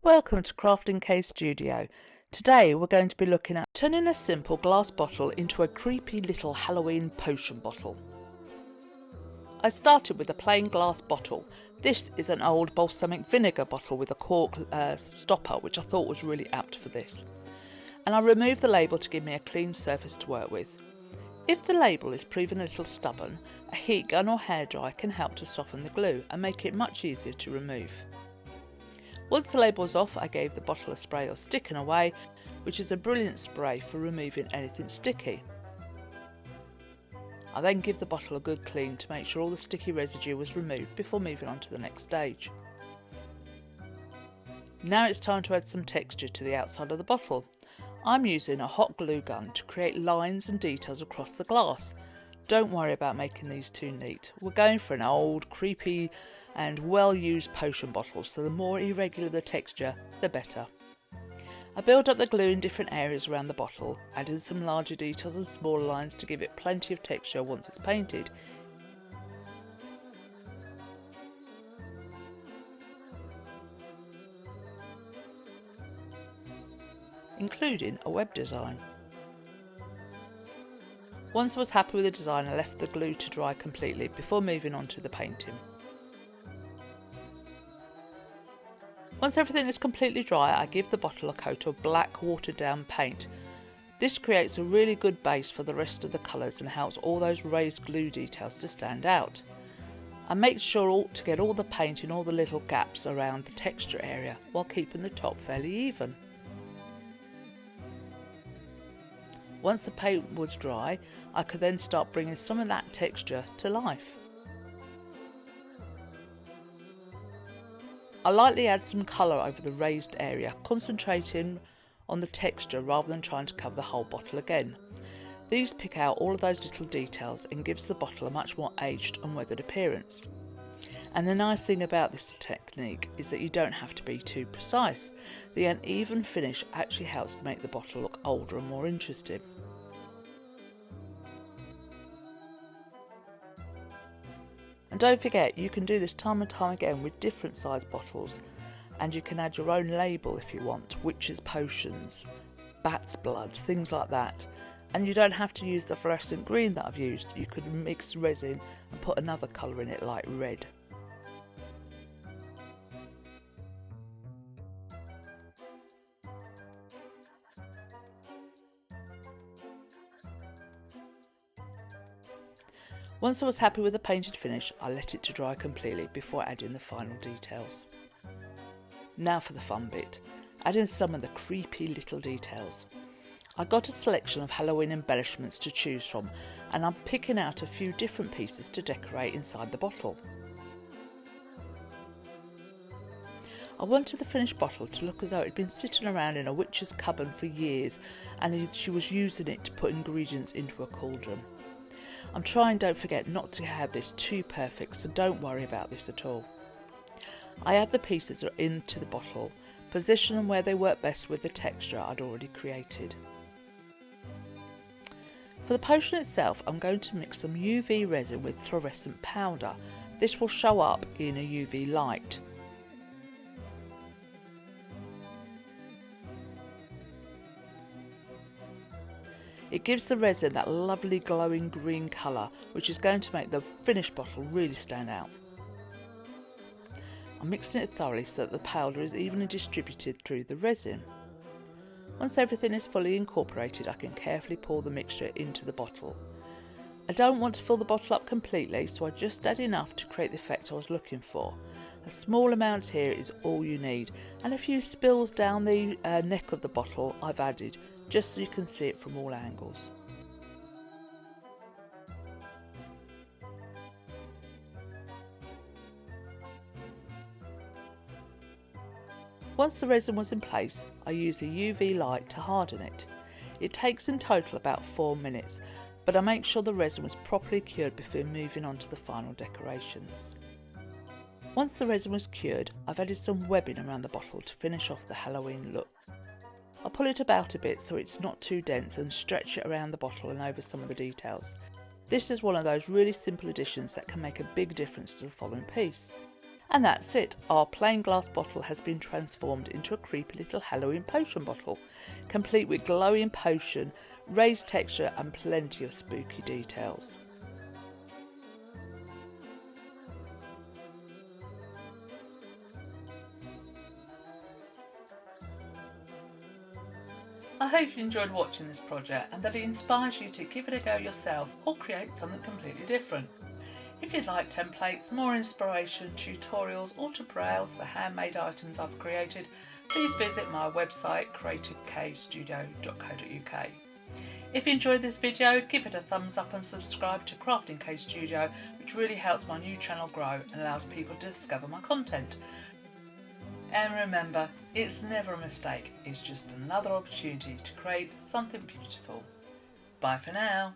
Welcome to Crafting K Studio. Today we're going to be looking at turning a simple glass bottle into a creepy little Halloween potion bottle. I started with a plain glass bottle. This is an old balsamic vinegar bottle with a cork stopper, which I thought was really apt for this. And I removed the label to give me a clean surface to work with. If the label is proven a little stubborn, a heat gun or hairdryer can help to soften the glue and make it much easier to remove. Once the label was off, I gave the bottle a spray of Sticking Away, which is a brilliant spray for removing anything sticky. I then give the bottle a good clean to make sure all the sticky residue was removed before moving on to the next stage. Now it's time to add some texture to the outside of the bottle. I'm using a hot glue gun to create lines and details across the glass. Don't worry about making these too neat. We're going for an old, creepy and well-used potion bottle, so the more irregular the texture, the better. I build up the glue in different areas around the bottle, adding some larger details and smaller lines to give it plenty of texture once it's painted. Including a web design. Once I was happy with the design, I left the glue to dry completely before moving on to the painting. Once everything is completely dry, I give the bottle a coat of black watered down paint. This creates a really good base for the rest of the colours and helps all those raised glue details to stand out. I make sure to get all the paint in all the little gaps around the texture area while keeping the top fairly even. Once the paint was dry, I could then start bringing some of that texture to life. I lightly add some colour over the raised area, concentrating on the texture rather than trying to cover the whole bottle again. These pick out all of those little details and gives the bottle a much more aged and weathered appearance. And the nice thing about this technique is that you don't have to be too precise. The uneven finish actually helps to make the bottle look older and more interesting. And don't forget, you can do this time and time again with different size bottles, and you can add your own label if you want, witches' potions, bat's blood, things like that. And you don't have to use the fluorescent green that I've used. You could mix resin and put another colour in it like red. Once I was happy with the painted finish, I let it to dry completely before adding the final details. Now for the fun bit, adding some of the creepy little details. I got a selection of Halloween embellishments to choose from, and I'm picking out a few different pieces to decorate inside the bottle. I wanted the finished bottle to look as though it had been sitting around in a witch's cupboard for years, and she was using it to put ingredients into a cauldron. I'm trying, don't forget, not to have this too perfect, so don't worry about this at all. I add the pieces into the bottle, position them where they work best with the texture I'd already created. For the potion itself, I'm going to mix some UV resin with fluorescent powder. This will show up in a UV light. It gives the resin that lovely glowing green colour, which is going to make the finished bottle really stand out. I'm mixing it thoroughly so that the powder is evenly distributed through the resin. Once everything is fully incorporated, I can carefully pour the mixture into the bottle. I don't want to fill the bottle up completely, so I just add enough to create the effect I was looking for. A small amount here is all you need, and a few spills down the neck of the bottle I've added, just so you can see it from all angles. Once the resin was in place, I used a UV light to harden it. It takes in total about 4 minutes, but I make sure the resin was properly cured before moving on to the final decorations. Once the resin was cured, I've added some webbing around the bottle to finish off the Halloween look. I'll pull it about a bit so it's not too dense and stretch it around the bottle and over some of the details. This is one of those really simple additions that can make a big difference to the following piece. And that's it, our plain glass bottle has been transformed into a creepy little Halloween potion bottle, complete with glowing potion, raised texture and plenty of spooky details. I hope you enjoyed watching this project and that it inspires you to give it a go yourself or create something completely different. If you'd like templates, more inspiration, tutorials or to browse the handmade items I've created, please visit my website creativekstudio.co.uk. If you enjoyed this video, give it a thumbs up and subscribe to Crafting K Studio, which really helps my new channel grow and allows people to discover my content. And remember, it's never a mistake, it's just another opportunity to create something beautiful. Bye for now.